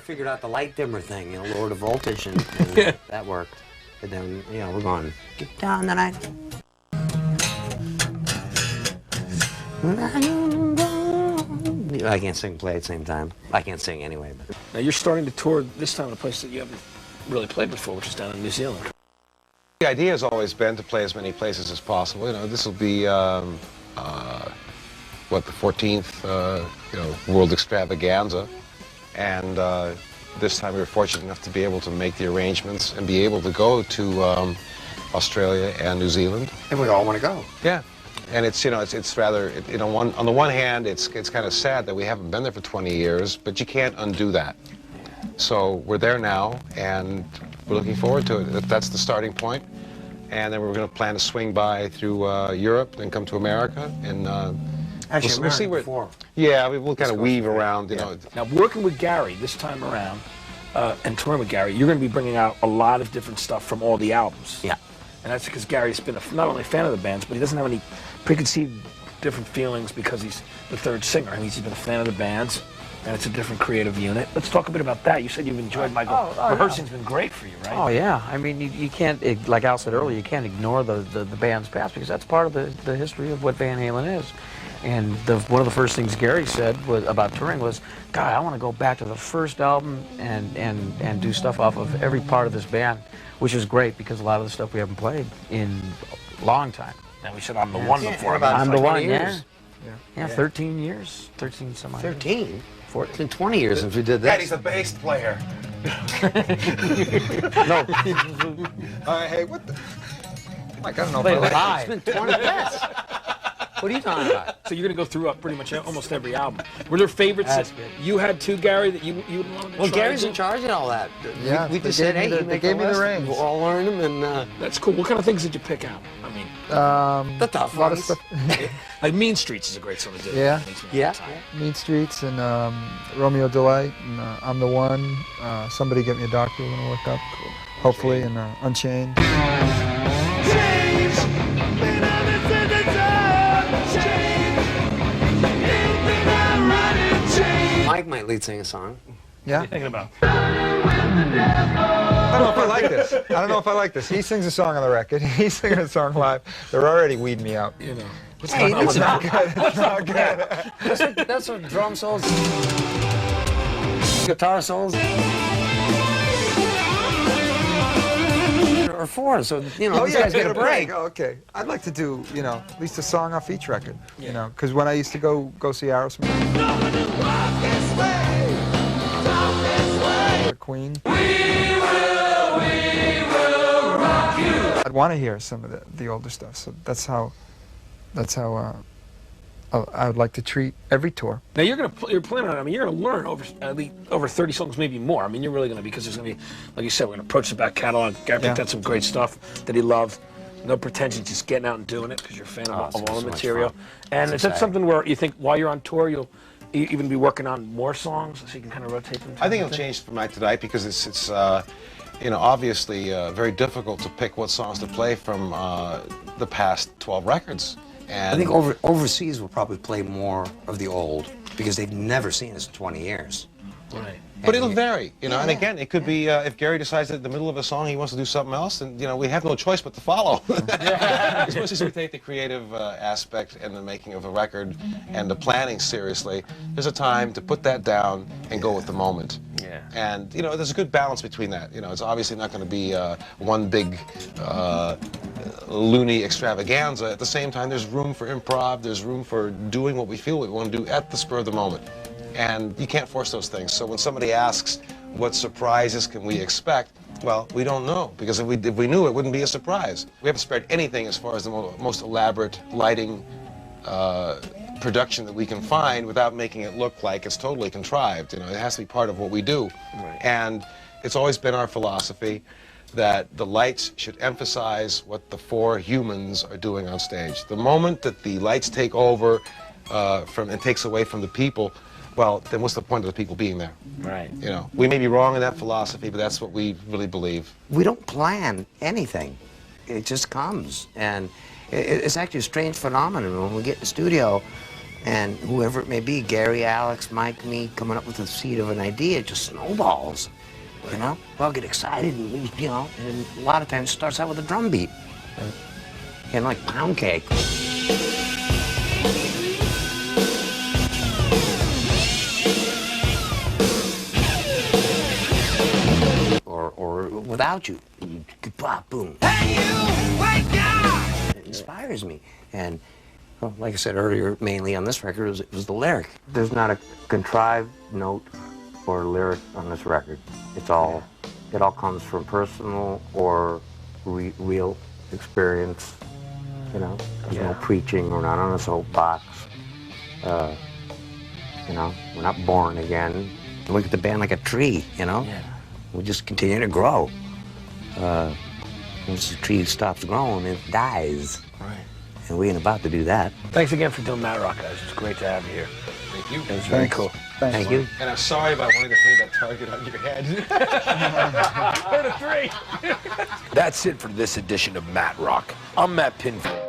figured out the light dimmer thing, you know, lower the voltage, and that worked. And then, you know, we're going, get down the night. I can't sing and play at the same time. I can't sing anyway. But. Now you're starting to tour this time in a place that you haven't really played before, which is down in New Zealand. The idea has always been to play as many places as possible. You know, this will be, what, the 14th, you know, World Extravaganza. And this time we were fortunate enough to be able to make the arrangements and be able to go to Australia and New Zealand. And we all want to go. Yeah. And it's, you know, it's rather, you know, on the one hand, it's kind of sad that we haven't been there for 20 years, but you can't undo that. So we're there now, and we're looking forward to it. That's the starting point. And then we're going to plan to swing by through Europe, then come to America, and Actually, we'll see where. Before. Yeah, we'll kind of weave around, you know. Now, working with Gary this time around, and touring with Gary, you're going to be bringing out a lot of different stuff from all the albums. Yeah. And that's because Gary's been not only a fan of the bands, but he doesn't have any preconceived different feelings because he's the third singer. I mean, he's been a fan of the bands, and it's a different creative unit. Let's talk a bit about that. You said you've enjoyed Michael. Rehearsing's been great for you, right? Oh, yeah. I mean, you can't, like Al said earlier, you can't ignore the band's past because that's part of the history of what Van Halen is. And one of the first things Gary said about touring was, God, I want to go back to the first album and do stuff off of every part of this band, which is great because a lot of the stuff we haven't played in a long time. And we said I'm the one before. I'm the one, years. Yeah, 13 years, 13 some odd. 13? It's been 20 years since we did this. Daddy's a bass player. No. Hey, what the? Like, I don't know. Play If I like live. It's been 20 years. What are you talking about? So you're going to go through pretty much almost every album. Were there favorites that you had too, Gary, that you would want to Well, try Gary's and in charge of all that. Yeah, we they just said, gave me hey, the- you they make gave the me the list, reins. we'll all learn them, and That's cool. What kind of things did you pick out? I mean, the tough a lot of ones. stuff. like Mean Streets is a great song to do. Yeah. Yeah. Mean Streets and Romeo Delight and I'm the One. Somebody Get Me a Doctor we're gonna look up, hopefully, and Unchained. Mike might lead sing a song. Yeah. What are you thinking about? I don't know if I like this. I don't know if I like this. He sings a song on the record. He's singing a song live. They're already weeding me out. You know. Hey, It's not good. It's not good. that's what drum solos, guitar solos are for. So, you know, these guys get a break. Oh, okay. I'd like to do, you know, at least a song off each record. You know, because when I used to go see Aerosmith, or Queen, I'd want to hear some of the older stuff. So that's how I would like to treat every tour. Now you're planning on. I mean, you're gonna learn at least over 30 songs, maybe more. I mean, you're really gonna because there's gonna be, like you said, we're gonna approach the back catalog. Gary picked out some great stuff that he loved. No pretension, just getting out and doing it because you're a fan of all the material. And is that something where you think while you're on tour you'll even be working on more songs so you can kind of rotate them? I think it'll change from night to night because it's you know, obviously very difficult to pick what songs to play from the past 12 records. And I think overseas will probably play more of the old because they've never seen us in 20 years. Right. But it'll vary, you know, and again, it could be if Gary decides that in the middle of a song he wants to do something else, and, you know, we have no choice but to follow. Especially as we take the creative aspect and the making of a record and the planning seriously, there's a time to put that down and go with the moment. Yeah. And, you know, there's a good balance between that. You know, it's obviously not going to be one big loony extravaganza. At the same time, there's room for improv, there's room for doing what we feel we want to do at the spur of the moment. And you can't force those things. So when somebody asks, what surprises can we expect? Well, we don't know, because if we knew, it wouldn't be a surprise. We haven't spared anything as far as the most elaborate lighting production that we can find without making it look like it's totally contrived. You know, it has to be part of what we do. Right. And it's always been our philosophy that the lights should emphasize what the four humans are doing on stage. The moment that the lights take over and takes away from the people, well, then what's the point of the people being there? Right. You know, we may be wrong in that philosophy, but that's what we really believe. We don't plan anything. It just comes. And it's actually a strange phenomenon. When we get in the studio, And whoever it may be, Gary, Alex, Mike, me, coming up with the seed of an idea, it just snowballs. You know? We all get excited and we, you know, and a lot of times it starts out with a drum beat. And like pound cake. Or without you, pop, boom. Hey, you, wake up! It inspires me. And well, like I said earlier, mainly on this record, it was the lyric. There's not a contrived note or lyric on this record. It all comes from personal or real experience. You know, there's no preaching. We're not on a soapbox. You know, we're not born again. Look at the band like a tree. You know, we just continue to grow. Once the tree stops growing, it dies. Right. And we ain't about to do that. Thanks again for doing Matt Rock, guys. It's great to have you here. Thank you. It was very cool. Thanks. Thank you. And I'm sorry about wanting to paint that target on your head. That's it for this edition of Matt Rock. I'm Matt Pinfield.